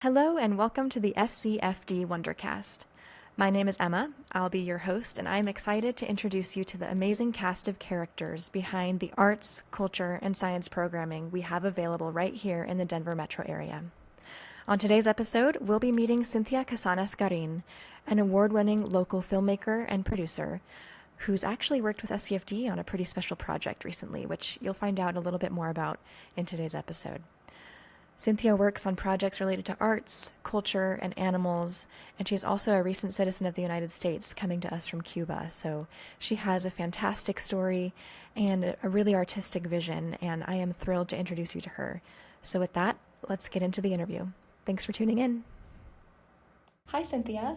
Hello and welcome to the SCFD Wonder-Cast. My name is Emma. I'll be your host, and I'm excited to introduce you to the amazing cast of characters behind the arts, culture, and science programming we have available right here in the Denver metro area. On today's episode, we'll be meeting Cynthia Cazanas Garin, an award-winning local filmmaker and producer who's actually worked with SCFD on a pretty special project recently, which you'll find out a little bit more about in today's episode. Cynthia works on projects related to arts, culture, and animals, and she's also a recent citizen of the United States coming to us from Cuba. So she has a fantastic story and a really artistic vision, and I am thrilled to introduce you to her. So with that, let's get into the interview. Thanks for tuning in. Hi, Cynthia.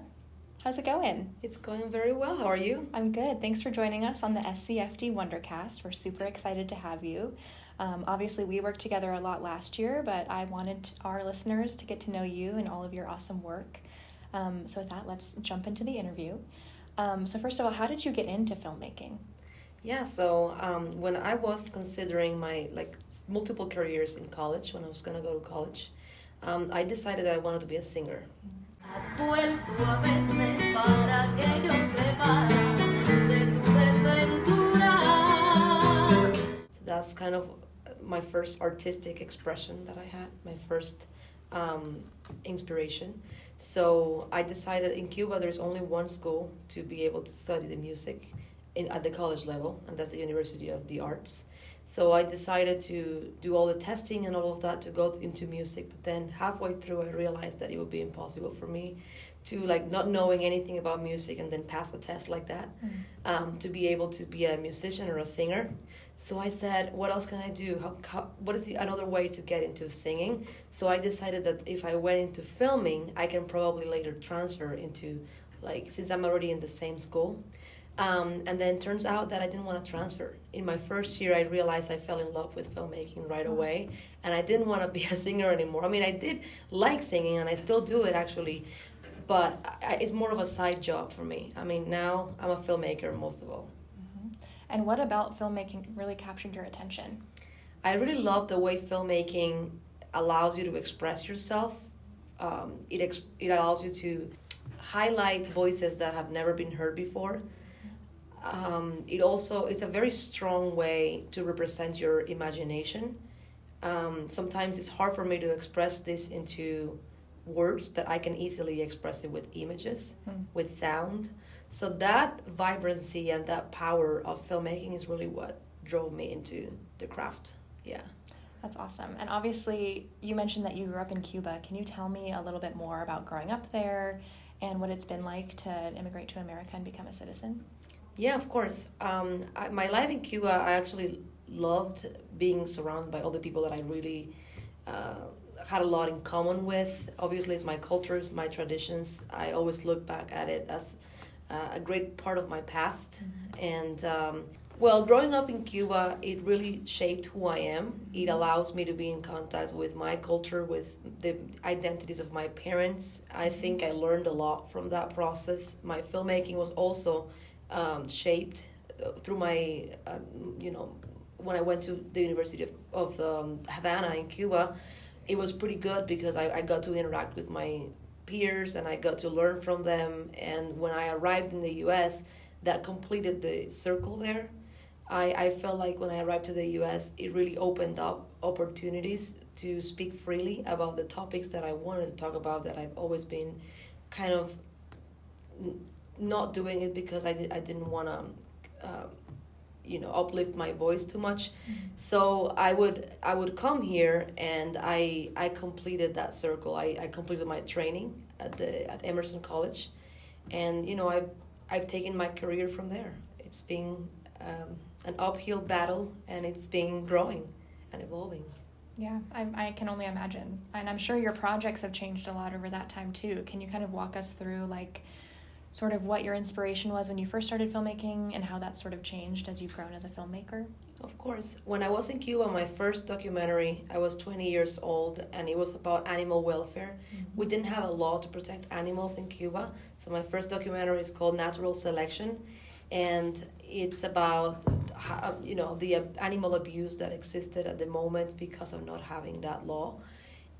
How's it going? It's going very well. How are you? I'm good. Thanks for joining us on the SCFD Wonder-Cast. We're super excited to have you. Obviously, we worked together a lot last year, but I wanted our listeners to get to know you and all of your awesome work. So with that, let's jump into the interview. So first of all, how did you get into filmmaking? Yeah, so when I was considering my multiple careers in college, when I was going to go to college, I decided that I wanted to be a singer. Has vuelto a verme para que yo separa de tu desventura. So that's kind of my first artistic expression that I had, my first inspiration. So I decided in Cuba there's only one school to be able to study the music at the college level, and that's the University of the Arts. So I decided to do all the testing and all of that to go into music, but then halfway through I realized that it would be impossible for me to, not knowing anything about music and then pass a test like that, to be able to be a musician or a singer. So I said, what else can I do? What is another way to get into singing? So I decided that if I went into filming, I can probably later transfer into, since I'm already in the same school. And then turns out that I didn't want to transfer. In my first year, I realized I fell in love with filmmaking right away, and I didn't want to be a singer anymore. I mean, I did like singing, and I still do it actually, but it's more of a side job for me. I mean, now I'm a filmmaker most of all. Mm-hmm. And what about filmmaking really captured your attention? I really love the way filmmaking allows you to express yourself. It allows you to highlight voices that have never been heard before. It's a very strong way to represent your imagination. Sometimes it's hard for me to express this into words, but I can easily express it with images, with sound. So that vibrancy and that power of filmmaking is really what drove me into the craft. Yeah. That's awesome. And obviously, you mentioned that you grew up in Cuba. Can you tell me a little bit more about growing up there and what it's been like to immigrate to America and become a citizen? Yeah, of course. My life in Cuba, I actually loved being surrounded by all the people that I really had a lot in common with. Obviously, it's my cultures, my traditions. I always look back at it as a great part of my past. Mm-hmm. And, growing up in Cuba, it really shaped who I am. It allows me to be in contact with my culture, with the identities of my parents. I think I learned a lot from that process. My filmmaking was also shaped through my, when I went to the University of Havana in Cuba, it was pretty good because I got to interact with my peers and I got to learn from them. And when I arrived in the U.S., that completed the circle there. I felt like when I arrived to the U.S., it really opened up opportunities to speak freely about the topics that I wanted to talk about, that I've always been kind of not doing it because I didn't want to uplift my voice too much. Mm-hmm. So I would come here and I completed that circle. I completed my training at Emerson College, and I've taken my career from there. It's been an uphill battle, and it's been growing and evolving. Yeah, I can only imagine. And I'm sure your projects have changed a lot over that time too. Can you kind of walk us through sort of what your inspiration was when you first started filmmaking and how that sort of changed as you've grown as a filmmaker? Of course. When I was in Cuba, my first documentary, I was 20 years old, and it was about animal welfare. Mm-hmm. We didn't have a law to protect animals in Cuba, so my first documentary is called Natural Selection, and it's about the animal abuse that existed at the moment because of not having that law.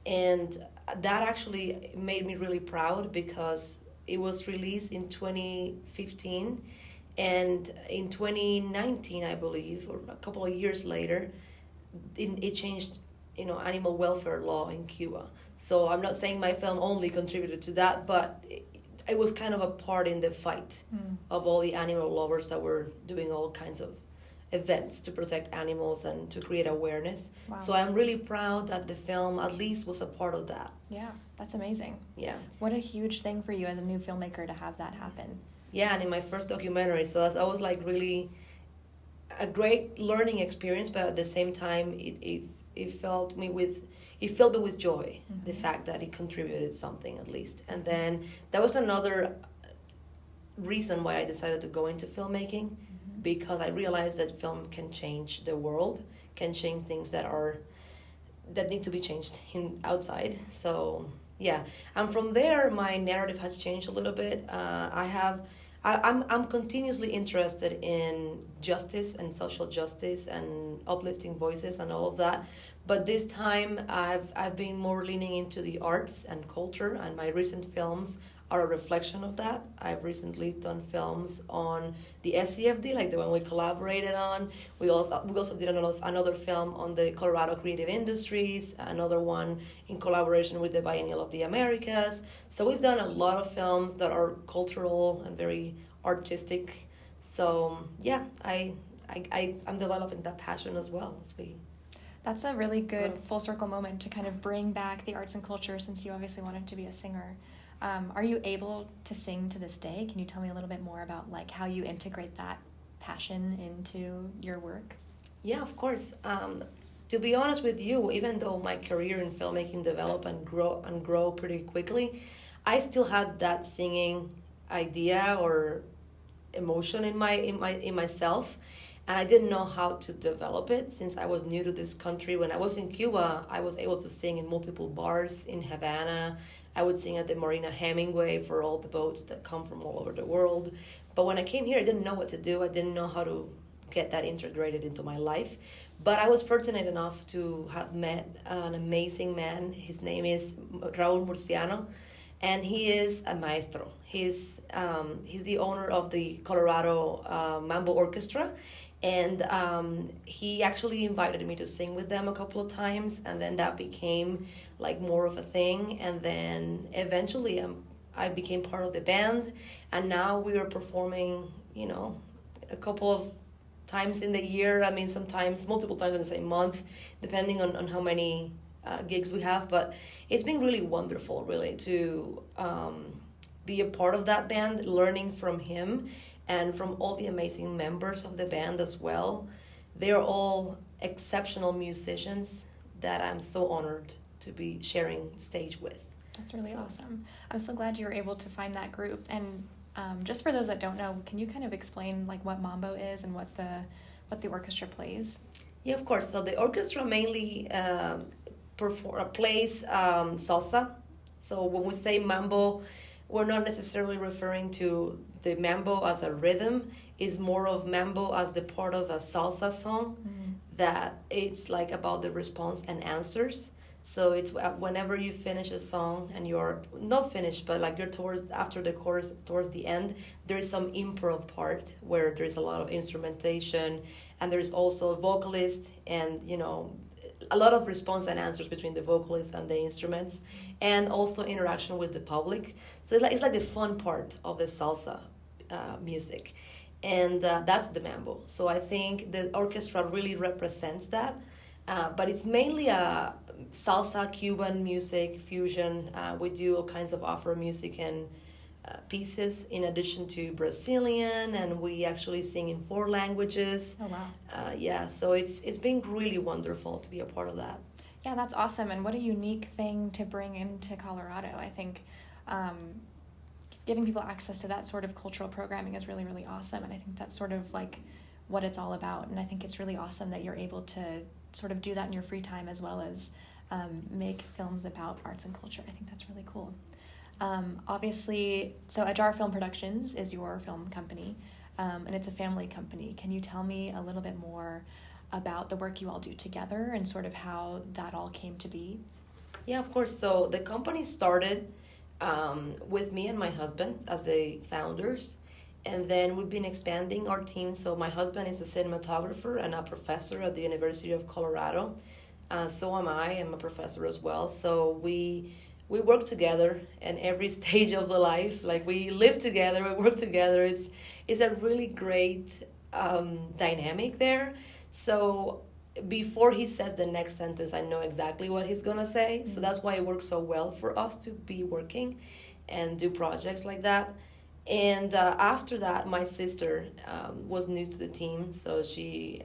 And that actually made me really proud because it was released in 2015, and in 2019, I believe, or a couple of years later, it changed, animal welfare law in Cuba. So I'm not saying my film only contributed to that, but it was kind of a part in the fight of all the animal lovers that were doing all kinds of events to protect animals and to create awareness. Wow. So I'm really proud that the film at least was a part of that. Yeah, that's amazing. Yeah. What a huge thing for you as a new filmmaker to have that happen. Yeah, and in my first documentary, so that was like really a great learning experience, but at the same time, it filled me with joy, the fact that it contributed something at least. And then that was another reason why I decided to go into filmmaking, because I realized that film can change the world, can change things that need to be changed outside. So yeah, and from there my narrative has changed a little bit. I'm continuously interested in justice and social justice and uplifting voices and all of that. But this time I've been more leaning into the arts and culture, and my recent films are a reflection of that. I've recently done films on the SCFD, like the one we collaborated on. We also did another film on the Colorado creative industries, another one in collaboration with the Biennial of the Americas. So we've done a lot of films that are cultural and very artistic. So yeah, I'm developing that passion as well. That's a really good full circle moment to kind of bring back the arts and culture, since you obviously wanted to be a singer. Are you able to sing to this day? Can you tell me a little bit more about like how you integrate that passion into your work? Yeah, of course. To be honest with you, even though my career in filmmaking developed and grow pretty quickly, I still had that singing idea or emotion in myself, and I didn't know how to develop it since I was new to this country. When I was in Cuba, I was able to sing in multiple bars in Havana. I would sing at the Marina Hemingway for all the boats that come from all over the world. But when I came here, I didn't know what to do. I didn't know how to get that integrated into my life. But I was fortunate enough to have met an amazing man. His name is Raul Murciano, and he is a maestro. He's the owner of the Colorado Mambo Orchestra, and he actually invited me to sing with them a couple of times, and then that became like more of a thing. And then eventually I became part of the band, and now we are performing, a couple of times in the year. I mean, sometimes multiple times in the same month, depending on how many gigs we have. But it's been really wonderful, really, to be a part of that band, learning from him and from all the amazing members of the band as well. They're all exceptional musicians that I'm so honored to be sharing stage with. That's really awesome. I'm so glad you were able to find that group. And just for those that don't know, can you kind of explain like what mambo is and what the orchestra plays? Yeah, of course. So the orchestra mainly plays salsa. So when we say mambo, we're not necessarily referring to the mambo as a rhythm. It's more of mambo as the part of a salsa song that it's like about the response and answers. So it's whenever you finish a song and you're not finished, but like you're after the chorus, towards the end, there's some improv part where there's a lot of instrumentation, and there's also a vocalist and, a lot of response and answers between the vocalist and the instruments, and also interaction with the public. So it's like the fun part of the salsa music, and that's the mambo. So I think the orchestra really represents that, but it's mainly a salsa, Cuban music, fusion. We do all kinds of Afro music and pieces in addition to Brazilian, and we actually sing in 4 languages. Oh wow. Yeah, so it's been really wonderful to be a part of that. Yeah, that's awesome, and what a unique thing to bring into Colorado. I think giving people access to that sort of cultural programming is really, really awesome, and I think that's sort of like what it's all about. And I think it's really awesome that you're able to sort of do that in your free time as well as make films about arts and culture. I think that's really cool. Obviously, so Ajar Film Productions is your film company, and it's a family company. Can you tell me a little bit more about the work you all do together and sort of how that all came to be? Yeah, of course. So the company started with me and my husband as the founders, and then we've been expanding our team. So my husband is a cinematographer and a professor at the University of Colorado. So am I. I'm a professor as well. So we work together in every stage of the life. Like we live together, we work together. It's a really great dynamic there. So before he says the next sentence, I know exactly what he's gonna say. Mm-hmm. So that's why it works so well for us to be working and do projects like that. And after that, my sister was new to the team, so she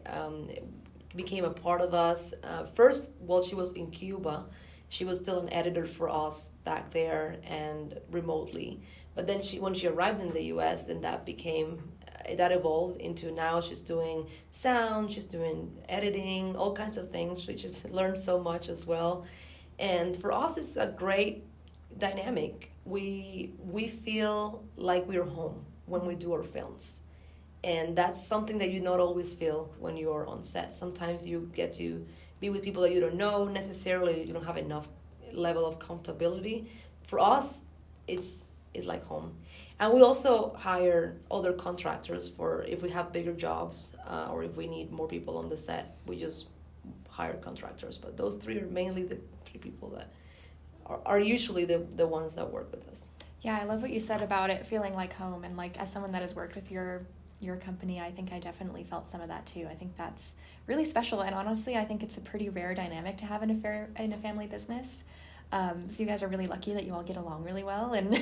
became a part of us. First, while she was in Cuba, she was still an editor for us back there and remotely. But then when she arrived in the U.S., then that evolved into now she's doing sound, she's doing editing, all kinds of things. She just learned so much as well. And for us, it's a great dynamic. We feel like we're home when we do our films. And that's something that you not always feel when you are on set. Sometimes you get to be with people that you don't know necessarily, you don't have enough level of comfortability. For us, it's like home. And we also hire other contractors for if we have bigger jobs or if we need more people on the set, we just hire contractors. But those three are mainly the three people that are usually the ones that work with us. Yeah, I love what you said about it feeling like home. And like as someone that has worked with your company, I think I definitely felt some of that too. I think that's really special. And honestly, I think it's a pretty rare dynamic to have in a family business. So you guys are really lucky that you all get along really well and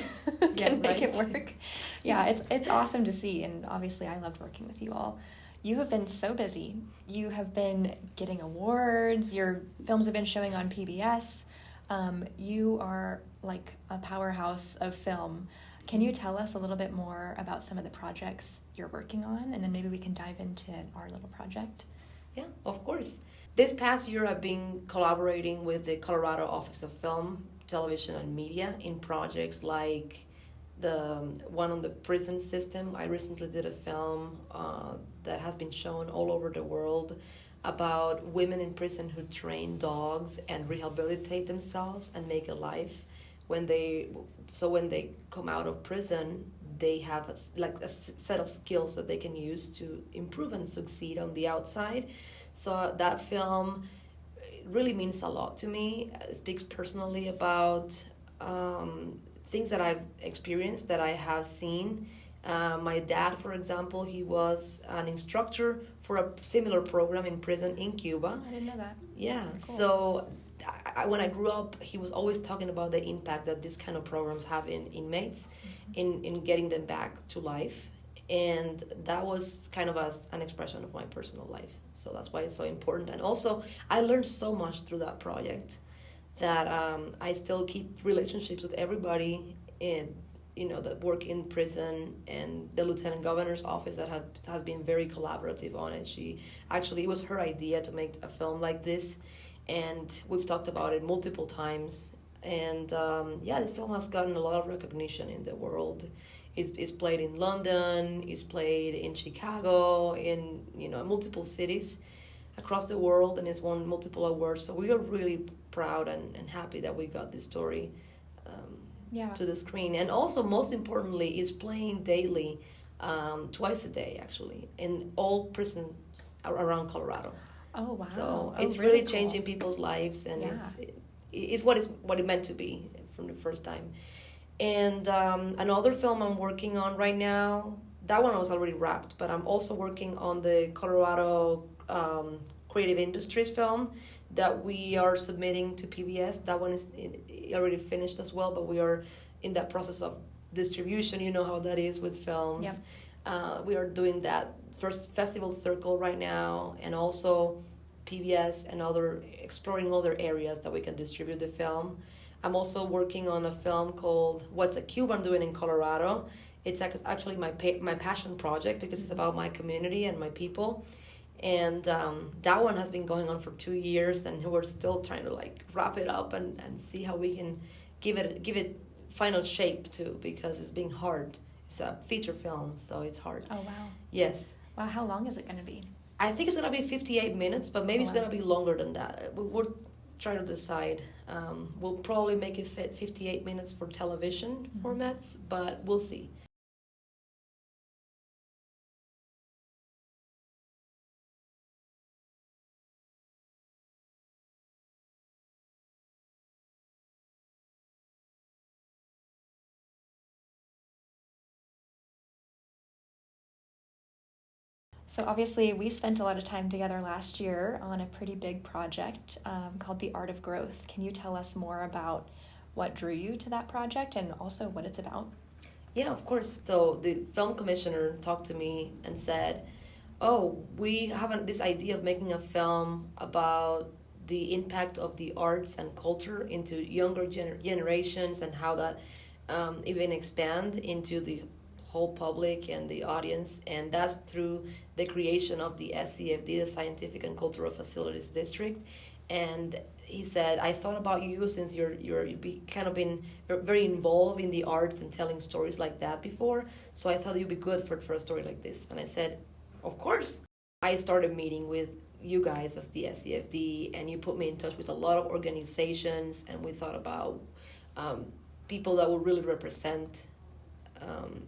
can make it work. Yeah, it's awesome to see. And obviously I loved working with you all. You have been so busy. You have been getting awards. Your films have been showing on PBS. You are like a powerhouse of film. Can you tell us a little bit more about some of the projects you're working on? And then maybe we can dive into our little project. Yeah, of course. This past year, I've been collaborating with the Colorado Office of Film, Television, and Media in projects like the one on the prison system. I recently did a film that has been shown all over the world about women in prison who train dogs and rehabilitate themselves and make a life. When they come out of prison, they have a set of skills that they can use to improve and succeed on the outside. So that film really means a lot to me. It speaks personally about things that I've experienced, that I have seen. My dad, for example, he was an instructor for a similar program in prison in Cuba. I didn't know that. Yeah, cool. So when I grew up, he was always talking about the impact that these kind of programs have in inmates, in getting them back to life. And that was kind of an expression of my personal life. So that's why it's so important. And also, I learned so much through that project that I still keep relationships with everybody that work in prison, and the lieutenant governor's office that has been very collaborative on it. It was her idea to make a film like this, and we've talked about it multiple times. And this film has gotten a lot of recognition in the world. It's played in London, it's played in Chicago, in multiple cities across the world, and it's won multiple awards. So we are really proud and happy that we got this story to the screen. And also, most importantly, is playing daily, twice a day actually, in all prisons around Colorado. Oh wow! So it's really cool. Changing people's lives, and it's what it meant to be from the first time. And another film I'm working on right now, that one was already wrapped, but I'm also working on the Colorado Creative Industries film that we are submitting to PBS. That one is already finished as well, but we are in that process of distribution. You know how that is with films. Yep. We are doing that first festival circle right now, and also PBS and exploring other areas that we can distribute the film. I'm also working on a film called What's a Cuban Doing in Colorado. It's actually my passion project because it's about my community and my people. And that one has been going on for 2 years, and we're still trying to wrap it up and see how we can give it final shape too, because it's being hard. It's a feature film, so it's hard. Oh wow. Yes. Wow, how long is it going to be? I think it's going to be 58 minutes, but maybe it's going to be longer than that. try to decide. We'll probably make it fit 58 minutes for television formats, but we'll see. So obviously, we spent a lot of time together last year on a pretty big project called The Art of Growth. Can you tell us more about what drew you to that project and also what it's about? Yeah, of course. So the film commissioner talked to me and said, "Oh, we have this idea of making a film about the impact of the arts and culture into younger generations and how that even expand into the whole public and the audience, and that's through the creation of the SCFD, the Scientific and Cultural Facilities District." And he said, "I thought about you since you've kind of been very involved in the arts and telling stories like that before. So I thought you'd be good for a story like this." And I said, "Of course." I started meeting with you guys as the SCFD, and you put me in touch with a lot of organizations, and we thought about people that would really represent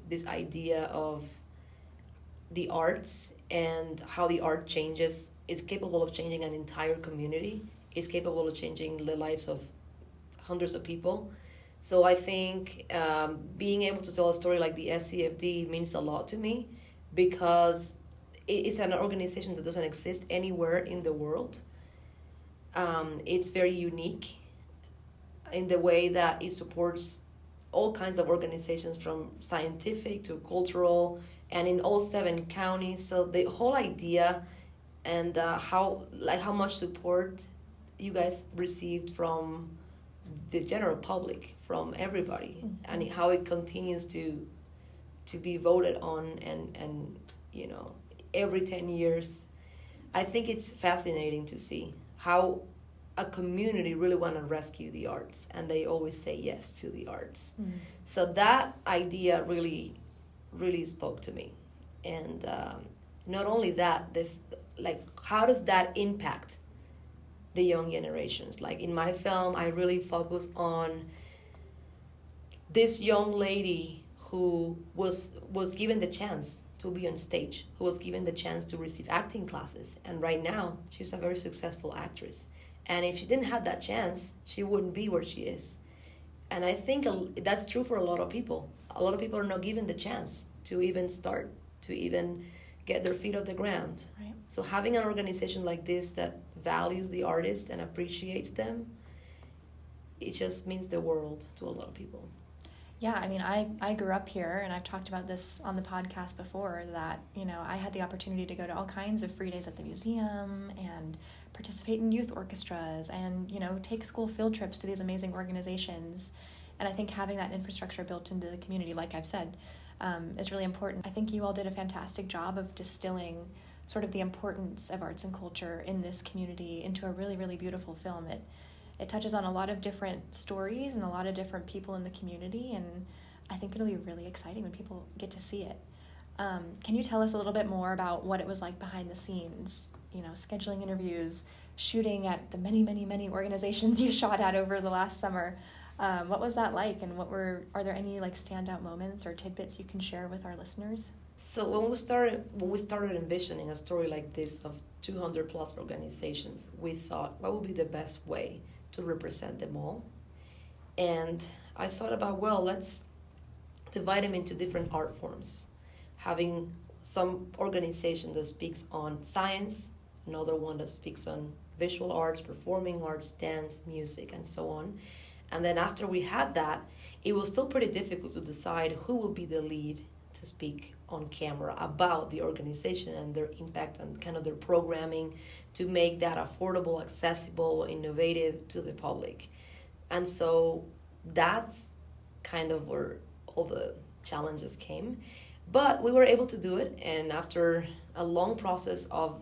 this idea of the arts and how the art is capable of changing an entire community, is capable of changing the lives of hundreds of people. So I think being able to tell a story like the SCFD means a lot to me, because it's an organization that doesn't exist anywhere in the world. It's very unique in the way that it supports all kinds of organizations, from scientific to cultural, and in all 7 counties. So the whole idea and how much support you guys received from the general public, from everybody, and how it continues to be voted on, and every 10 years. I think it's fascinating to see how a community really want to rescue the arts, and they always say yes to the arts. So that idea really spoke to me. And not only that, how does that impact the young generations? Like in my film, I really focus on this young lady who was given the chance to be on stage, who was given the chance to receive acting classes, and right now she's a very successful actress. And if she didn't have that chance, she wouldn't be where she is. And I think that's true for a lot of people. A lot of people are not given the chance to even start, to even get their feet off the ground. Right. So having an organization like this that values the artist and appreciates them, it just means the world to a lot of people. Yeah, I mean, I grew up here, and I've talked about this on the podcast before, that, I had the opportunity to go to all kinds of free days at the museum and participate in youth orchestras and, take school field trips to these amazing organizations. And I think having that infrastructure built into the community, like I've said, is really important. I think you all did a fantastic job of distilling sort of the importance of arts and culture in this community into a really, really beautiful film. It touches on a lot of different stories and a lot of different people in the community, and I think it'll be really exciting when people get to see it. Can you tell us a little bit more about what it was like behind the scenes, scheduling interviews, shooting at the many, many, many organizations you shot at over the last summer? What was that like, and are there any standout moments or tidbits you can share with our listeners? So when we started envisioning a story like this of 200 plus organizations, we thought, what would be the best way to represent them all? And I thought about, let's divide them into different art forms, having some organization that speaks on science, another one that speaks on visual arts, performing arts, dance, music, and so on. And then after we had that, it was still pretty difficult to decide who would be the lead to speak on camera about the organization and their impact and kind of their programming to make that affordable, accessible, innovative to the public. And so that's kind of where all the challenges came. But we were able to do it, and after a long process of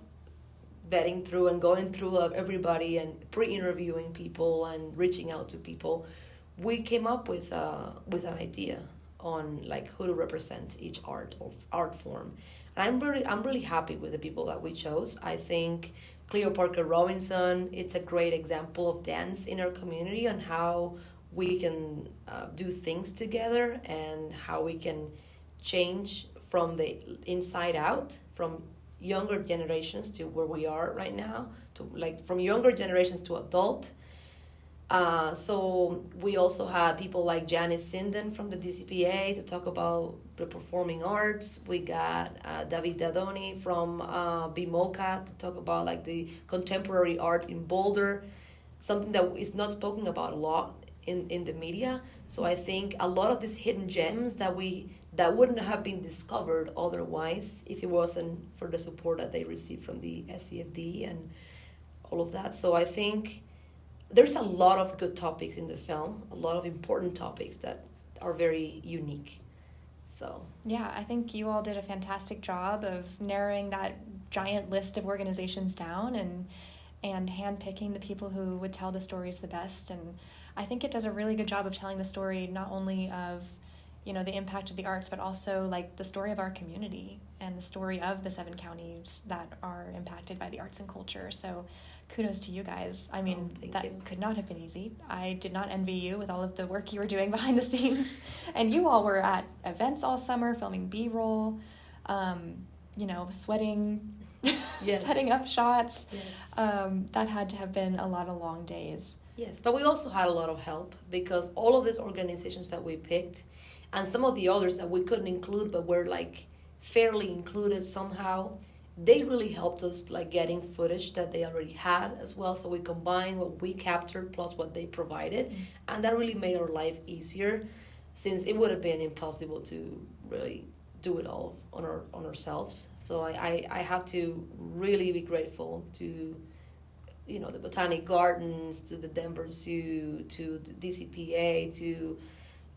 vetting through and going through everybody and pre-interviewing people and reaching out to people, we came up with an idea on who to represent each art form. And I'm really happy with the people that we chose. I think Cleo Parker Robinson. It's a great example of dance in our community and how we can do things together and how we can change from the inside out, from younger generations to where we are right now, to like from younger generations to adult. So we also had people like Janice Sinden from the DCPA to talk about the performing arts. We got David Dadoni from BIMOCA to talk about like the contemporary art in Boulder, something that is not spoken about a lot in the media. So I think a lot of these hidden gems that wouldn't have been discovered otherwise if it wasn't for the support that they received from the SCFD and all of that. So I think there's a lot of good topics in the film, a lot of important topics that are very unique. So yeah, I think you all did a fantastic job of narrowing that giant list of organizations down and handpicking the people who would tell the stories the best. And I think it does a really good job of telling the story not only of, you know, the impact of the arts, but also like the story of our community and the story of the 7 counties that are impacted by the arts and culture. So kudos to you guys. I mean, could not have been easy. I did not envy you with all of the work you were doing behind the scenes. And you all were at events all summer, filming B-roll, sweating, yes. Setting up shots. Yes. That had to have been a lot of long days. Yes, but we also had a lot of help because all of these organizations that we picked and some of the others that we couldn't include but were like fairly included somehow, they really helped us like getting footage that they already had as well. So we combined what we captured plus what they provided, and that really made our life easier, since it would have been impossible to really do it all on ourselves. So I have to really be grateful to, you know, the Botanic Gardens, to the Denver Zoo, to the DCPA, to,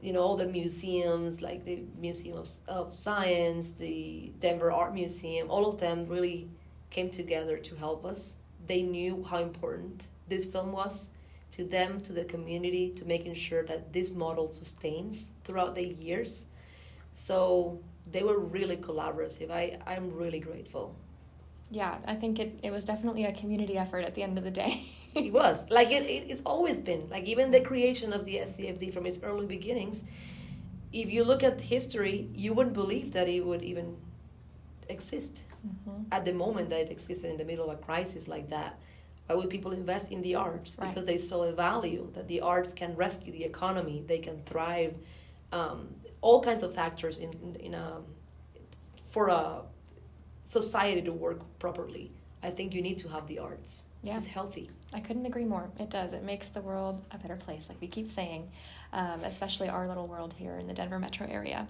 you know, all the museums, like the Museum of Science, the Denver Art Museum, all of them really came together to help us. They knew how important this film was to them, to the community, to making sure that this model sustains throughout the years. So they were really collaborative. I'm really grateful. Yeah, I think it was definitely a community effort at the end of the day. It was. Like, it's always been. Like, even the creation of the SCFD from its early beginnings, if you look at history, you wouldn't believe that it would even exist at the moment that it existed in the middle of a crisis like that. Why would people invest in the arts? Right. Because they saw a value that the arts can rescue the economy, they can thrive, all kinds of factors for a society to work properly. I think you need to have the arts. Yeah. It's healthy. I couldn't agree more. It does. It makes the world a better place, like we keep saying, especially our little world here in the Denver metro area.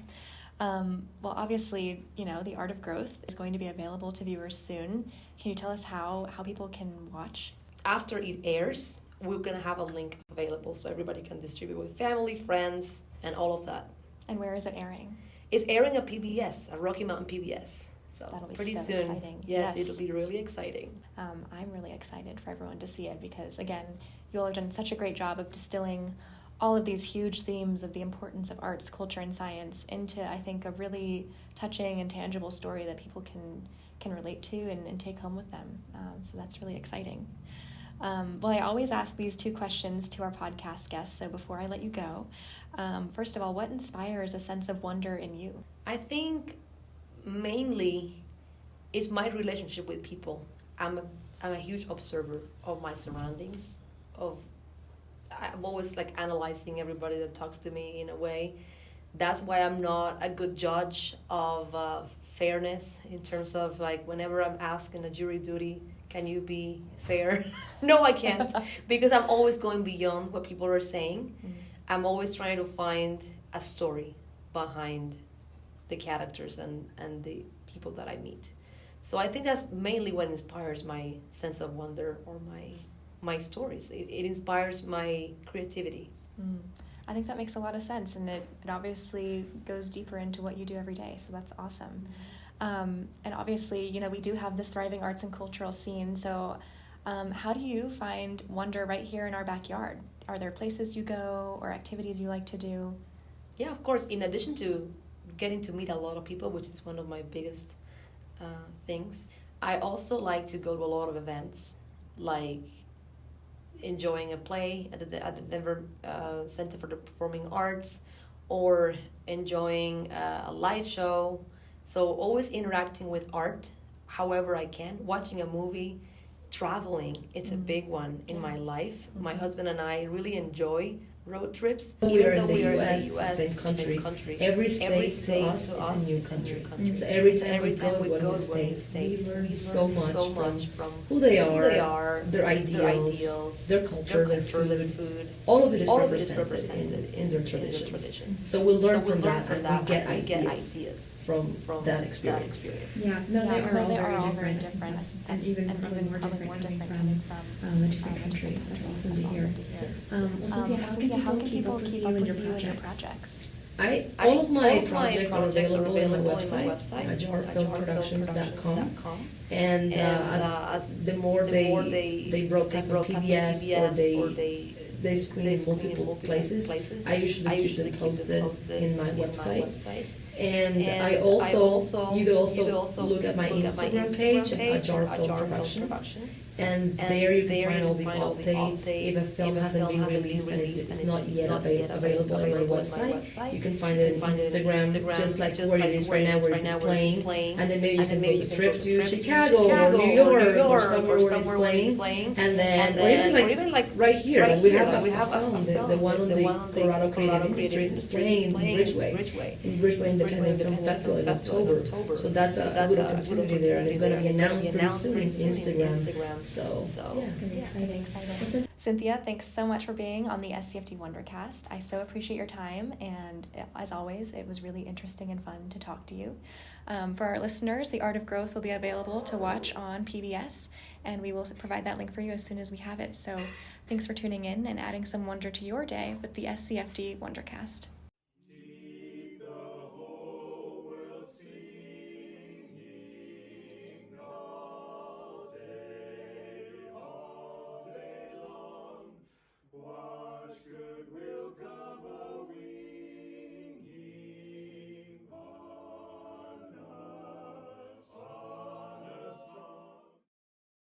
Well, obviously, you know, The Art of Growth is going to be available to viewers soon. Can you tell us how people can watch? After it airs, we're going to have a link available so everybody can distribute with family, friends, and all of that. And where is it airing? It's airing at PBS, at Rocky Mountain PBS. So that'll be pretty so soon. Exciting. Yes, it'll be really exciting. I'm really excited for everyone to see it because, again, you all have done such a great job of distilling all of these huge themes of the importance of arts, culture, and science into, I think, a really touching and tangible story that people can relate to and take home with them. So that's really exciting. Well, I always ask these 2 questions to our podcast guests, so before I let you go, first of all, what inspires a sense of wonder in you? I think mainly it's my relationship with people. I'm a huge observer of my surroundings. I'm always like analyzing everybody that talks to me in a way. That's why I'm not a good judge of fairness in terms of like whenever I'm asked in a jury duty, can you be fair? No, I can't, because I'm always going beyond what people are saying. Mm-hmm. I'm always trying to find a story behind the characters and the people that I meet. So I think that's mainly what inspires my sense of wonder or my stories. It inspires my creativity. I think that makes a lot of sense, and it obviously goes deeper into what you do every day, so that's awesome. And obviously, you know, we do have this thriving arts and cultural scene, so how do you find wonder right here in our backyard? Are there places you go or activities you like to do? Yeah, of course. In addition to getting to meet a lot of people, which is one of my biggest things, I also like to go to a lot of events, like enjoying a play at the Denver Center for the Performing Arts, or enjoying a live show. So always interacting with art however I can, watching a movie, traveling. It's a big one in my life. My husband and I really enjoy road trips. Even though we are in the US, same country, every state to us is a new country. So every time we go to a new state, we learn so much from who they are, their ideals, their culture, their food. All of it is represented in their traditions. So we learn from that, and we get ideas from that experience. Yeah, no, they are all very different, and even probably more different coming from a different country. That's awesome to hear. Well, Cynthia, how can people keep up with you and your projects? All of my projects are available on my website, ajarfilmproductions.com. And as the more they broadcast on PBS or they screen in multiple places, I usually keep them posted in my website. And I also, you can also look at my Instagram page at Jar Film Productions. And there you can find all the updates. If a film hasn't been released and it's not yet available on my website, you can find it on Instagram, just like where it is right now, where it's playing. And then maybe you can book a trip to Chicago or New York or somewhere where it's playing. And then, or even like right here, we have a film, the one on the Colorado Creative Industries is playing in Bridgeway Independent Film Festival in October. So that's a good opportunity there, and it's going to be announced pretty soon in Instagram. So yeah, Very exciting. Well, Cynthia, thanks so much for being on the SCFD Wonder-Cast. I so appreciate your time, and as always, it was really interesting and fun to talk to you. For our listeners, The Art of Growth will be available to watch on PBS, and we will provide that link for you as soon as we have it. So thanks for tuning in and adding some wonder to your day with the SCFD Wonder-Cast.